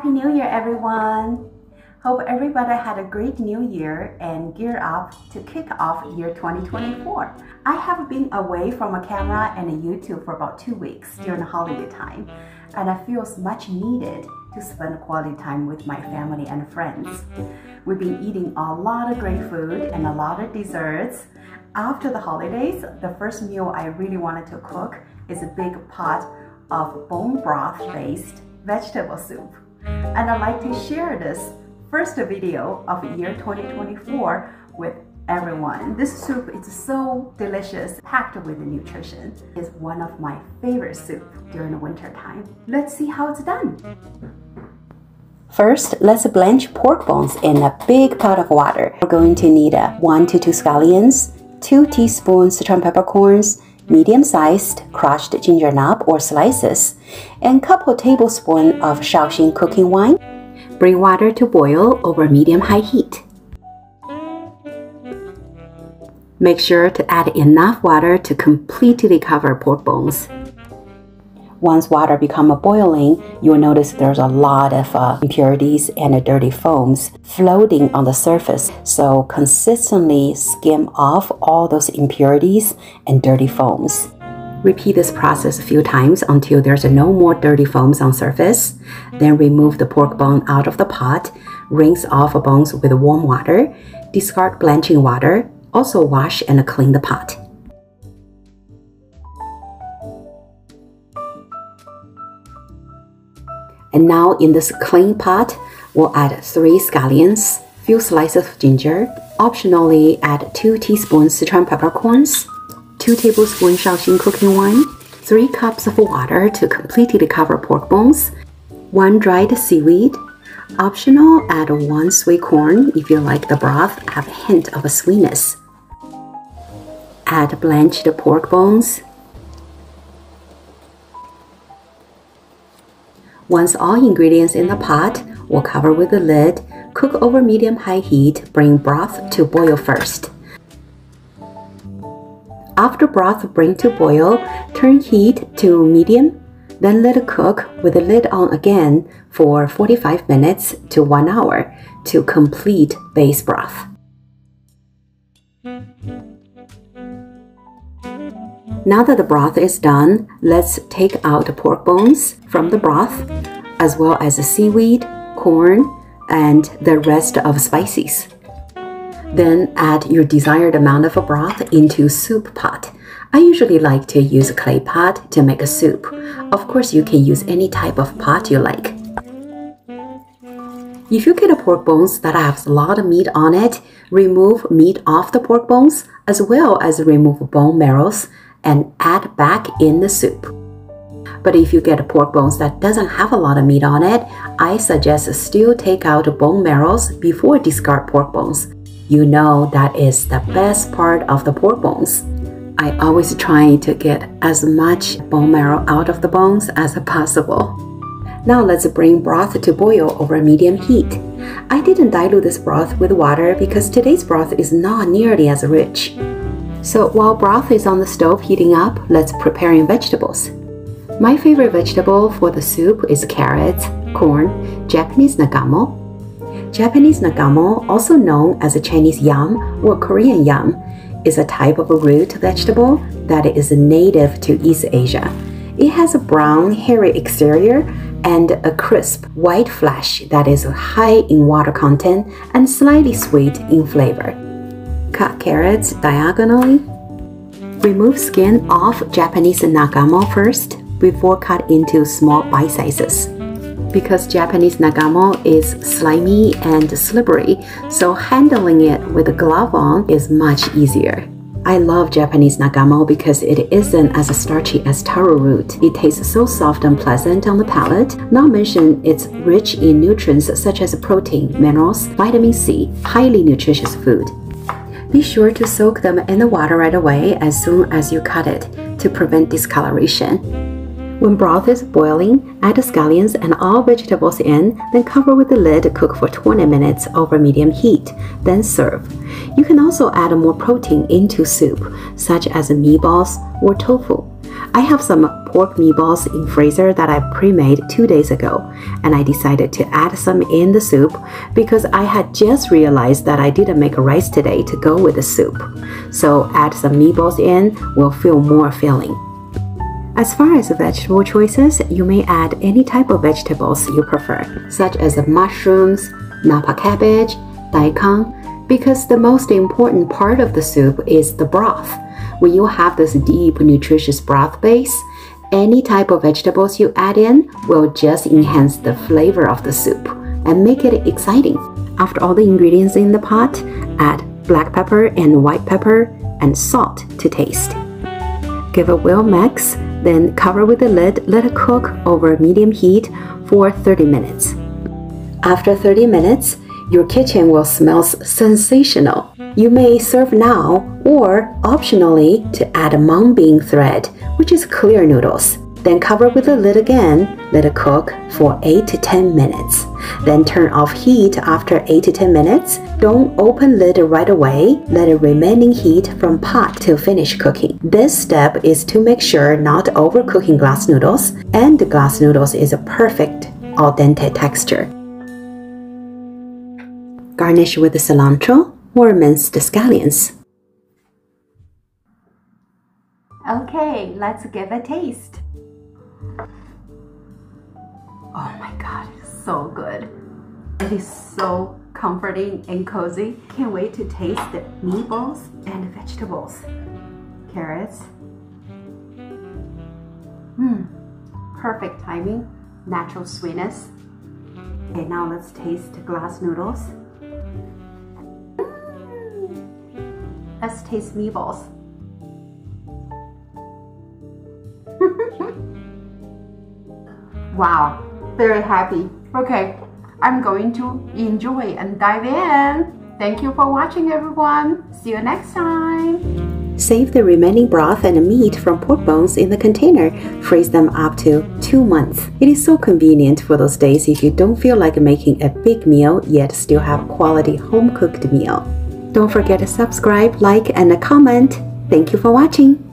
Happy New Year, everyone! Hope everybody had a great new year and geared up to kick off year 2024. I have been away from a camera and a YouTube for about 2 weeks during the holiday time, and I feel much needed to spend quality time with my family and friends. We've been eating a lot of great food and a lot of desserts. After the holidays, the first meal I really wanted to cook is a big pot of bone broth-based vegetable soup. And I'd like to share this first video of year 2024 with everyone. This soup is so delicious, packed with nutrition. It's one of my favorite soup during the winter time. Let's see how it's done. First, let's blanch pork bones in a big pot of water. We're going to need 1 to 2 scallions, 2 teaspoons Sichuan peppercorns, medium-sized crushed ginger nut or slices, and couple tablespoons of ShaoXing cooking wine. Bring water to boil over medium-high heat. Make sure to add enough water to completely cover pork bones. Once water becomes boiling, you'll notice there's a lot of impurities and dirty foams floating on the surface. So consistently skim off all those impurities and dirty foams. Repeat this process a few times until there's no more dirty foams on surface. Then remove the pork bone out of the pot. Rinse off the bones with warm water. Discard blanching water. Also wash and clean the pot. And now in this clean pot, we'll add 3 scallions, few slices of ginger. Optionally add 2 teaspoons Sichuan peppercorns, 2 tablespoons ShaoXing cooking wine, 3 cups of water to completely cover pork bones, 1 dried seaweed. Optional, add 1 sweet corn if you like the broth have a hint of a sweetness. Add blanched pork bones. Once all ingredients in the pot, we'll cover with the lid, cook over medium-high heat, bring broth to boil first. After broth bring to boil, turn heat to medium, then let it cook with the lid on again for 45 minutes to 1 hour to complete base broth. Now that the broth is done, let's take out the pork bones from the broth, as well as the seaweed, corn, and the rest of spices. Then add your desired amount of broth into soup pot. I usually like to use a clay pot to make a soup. Of course, you can use any type of pot you like. If you get a pork bones that has a lot of meat on it, remove meat off the pork bones, as well as remove bone marrows, and add back in the soup. But if you get pork bones that doesn't have a lot of meat on it, I suggest still take out bone marrows before discard pork bones. You know that is the best part of the pork bones. I always try to get as much bone marrow out of the bones as possible. Now let's bring broth to boil over medium heat. I didn't dilute this broth with water because today's broth is not nearly as rich. So while broth is on the stove heating up, let's prepare vegetables. My favorite vegetable for the soup is carrots, corn, Japanese nagamo. Japanese nagamo, also known as a Chinese yam or Korean yam, is a type of a root vegetable that is native to East Asia. It has a brown, hairy exterior and a crisp, white flesh that is high in water content and slightly sweet in flavor. Cut carrots diagonally. Remove skin off Japanese nagamo first before cut into small bite sizes. Because Japanese nagamo is slimy and slippery, so handling it with a glove on is much easier. I love Japanese nagamo because it isn't as starchy as taro root. It tastes so soft and pleasant on the palate, not mention it's rich in nutrients such as protein, minerals, vitamin C, highly nutritious food. Be sure to soak them in the water right away as soon as you cut it to prevent discoloration. When broth is boiling, add the scallions and all vegetables in, then cover with the lid, cook for 20 minutes over medium heat, then serve. You can also add more protein into soup, such as meatballs or tofu. I have some pork meatballs in freezer that I pre-made 2 days ago, and I decided to add some in the soup because I had just realized that I didn't make rice today to go with the soup. So add some meatballs in will feel more filling. As far as vegetable choices, you may add any type of vegetables you prefer, such as mushrooms, napa cabbage, daikon, because the most important part of the soup is the broth. When you have this deep, nutritious broth base, any type of vegetables you add in will just enhance the flavor of the soup and make it exciting. After all the ingredients in the pot, add black pepper and white pepper and salt to taste. Give a well mix, then cover with the lid, let it cook over medium heat for 30 minutes. After 30 minutes, your kitchen will smell sensational. You may serve now or optionally to add mung bean thread, which is clear noodles. Then cover with the lid again, let it cook for 8 to 10 minutes. Then turn off heat after 8 to 10 minutes. Don't open lid right away, let it remain in heat from pot till finish cooking. This step is to make sure not overcooking glass noodles, and the glass noodles is a perfect al dente texture. Garnish with cilantro or minced scallions. Okay, let's give a taste. Oh my god, it's so good. It is so comforting and cozy. Can't wait to taste the meatballs and the vegetables. Carrots. Perfect timing, natural sweetness. Okay, now let's taste the glass noodles. Let's taste meatballs. Wow, very happy. Okay, I'm going to enjoy and dive in. Thank you for watching, everyone. See you next time. Save the remaining broth and meat from pork bones in the container. Freeze them up to 2 months. It is so convenient for those days if you don't feel like making a big meal yet still have quality home-cooked meal. Don't forget to subscribe, like, and comment. Thank you for watching.